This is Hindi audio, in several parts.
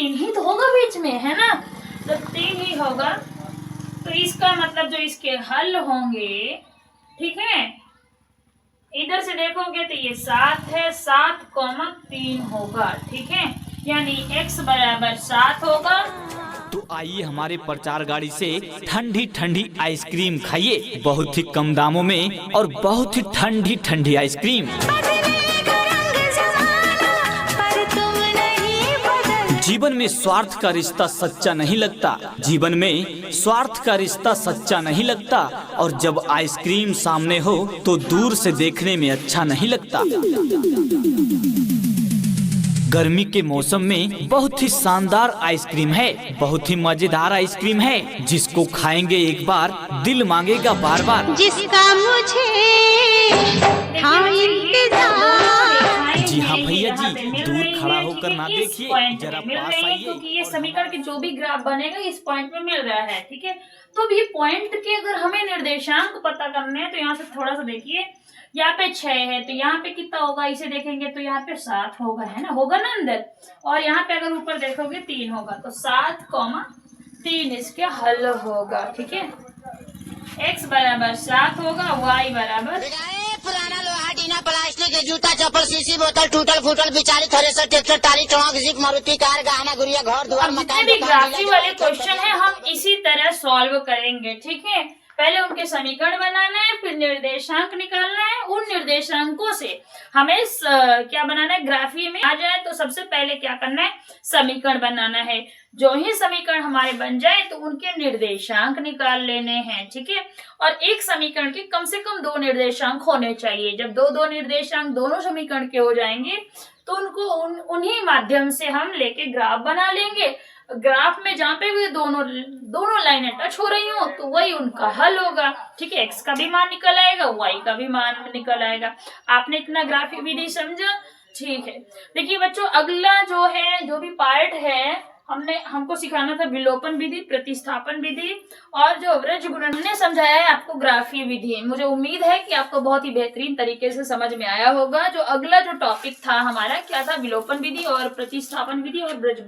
3 ही तो होगा बीच में, है ना, तो 3 ही होगा। तो इसका मतलब जो इसके हल होंगे, ठीक है, इधर से देखोगे तो ये 7 है, 7,3 होगा, ठीक है, यानी x बराबर 7 होगा। तो आइए हमारे प्रचार गाड़ी से ठंडी ठंडी आइसक्रीम खाइए, बहुत ही कम दामों में और बहुत ही ठंडी ठंडी आइसक्रीम। जीवन में स्वार्थ का रिश्ता सच्चा नहीं लगता, जीवन में स्वार्थ का रिश्ता सच्चा नहीं लगता, और जब आइसक्रीम सामने हो तो दूर से देखने में अच्छा नहीं लगता। गर्मी के मौसम में बहुत ही शानदार आइसक्रीम है, बहुत ही मजेदार आइसक्रीम है, जिसको खाएंगे एक बार दिल मांगेगा बार बार। जिसका मुझे था इंतजार। जी हाँ भैया जी, दूर खड़ा होकर ना देखिए, जरा पास आइए। क्योंकि ये समीकरण के जो भी ग्राफ बनेगा इस पॉइंट में मिल रहा है, ठीक है। तो अब ये पॉइंट के अगर हमें निर्देशांक पता करने हैं तो यहाँ से थोड़ा सा देखिए, यहाँ पे 6 है तो यहाँ पे कितना होगा, इसे देखेंगे तो यहाँ पे 7 होगा, है ना, होगा ना अंदर, और यहाँ पे अगर ऊपर देखोगे 3 होगा, तो 7,3 इसके हल होगा, ठीक है। x बराबर 7 होगा, y बराबर पुराना लोहा टीना प्लास्टिक जूता चप्पल शीशी बोतल टूटल फूटल बिचारी थ्रेसर ट्रैक्टर टाली ट्रक जीप मारुति कार गहना गुड़िया घर द्वार मकान। भी ग्राफी वाले क्वेश्चन है हम इसी तरह सॉल्व करेंगे, ठीक है। पहले उनके समीकरण बनाना है, फिर निर्देशांक निकालना है, उन निर्देशांकों से हमें क्या बनाना है, ग्राफी में आ जाए तो सबसे पहले क्या करना है, समीकरण बनाना है। जो ही समीकरण हमारे बन जाए तो उनके निर्देशांक निकाल लेने हैं, ठीक है। और एक समीकरण के कम से कम 2 निर्देशांक होने चाहिए। जब 2 निर्देशांक दोनों समीकरण के हो जाएंगे तो उनको उन्हीं माध्यम से हम लेके ग्राफ बना लेंगे। ग्राफ में जहाँ पे भी दोनों लाइनें टच हो रही हो तो वही उनका हल होगा, ठीक है। x का भी मान निकल आएगा, y का भी मान निकल आएगा। आपने इतना ग्राफिक विधि समझा, ठीक है। देखिए बच्चों, अगला जो है, जो भी पार्ट है, हमको सिखाना था विलोपन विधि, प्रतिस्थापन विधि और जो अवरज गुणन ने समझाया है आपको ग्राफीय विधि। मुझे उम्मीद है कि आपको बहुत ही बेहतरीन तरीके से समझ में आया होगा। जो अगला जो टॉपिक था हमारा क्या था, विलोपन विधि और प्रतिस्थापन विधि और अवरज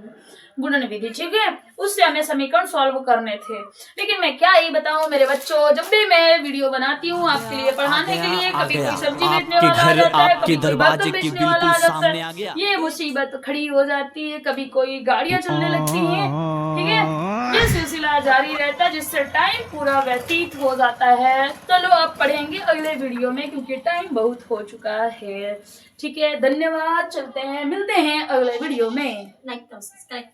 गुणन विधि, ठीक है। उससे हमें समीकरण सॉल्व करने थे। लेकिन मैं क्या ही बताऊं मेरे बच्चों, जब भी मैं वीडियो बनाती हूँ आपके लिए पढ़ाने के लिए, कभी कोई सब्जी बेचने वाला आ जाता है, कभी दरवाजे के बिल्कुल सामने आ गया, ये मुसीबत खड़ी हो जाती है, कभी कोई गाड़ियां चलने लगती हैं, ठीक है। ये सिलसिला जारी रहता है जिससे टाइम पूरा व्यतीत हो जाता है। चलो अब पढ़ेंगे अगले वीडियो में क्योंकि टाइम बहुत हो चुका है, ठीक है। धन्यवाद, चलते हैं, मिलते हैं अगले वीडियो में। Like subscribe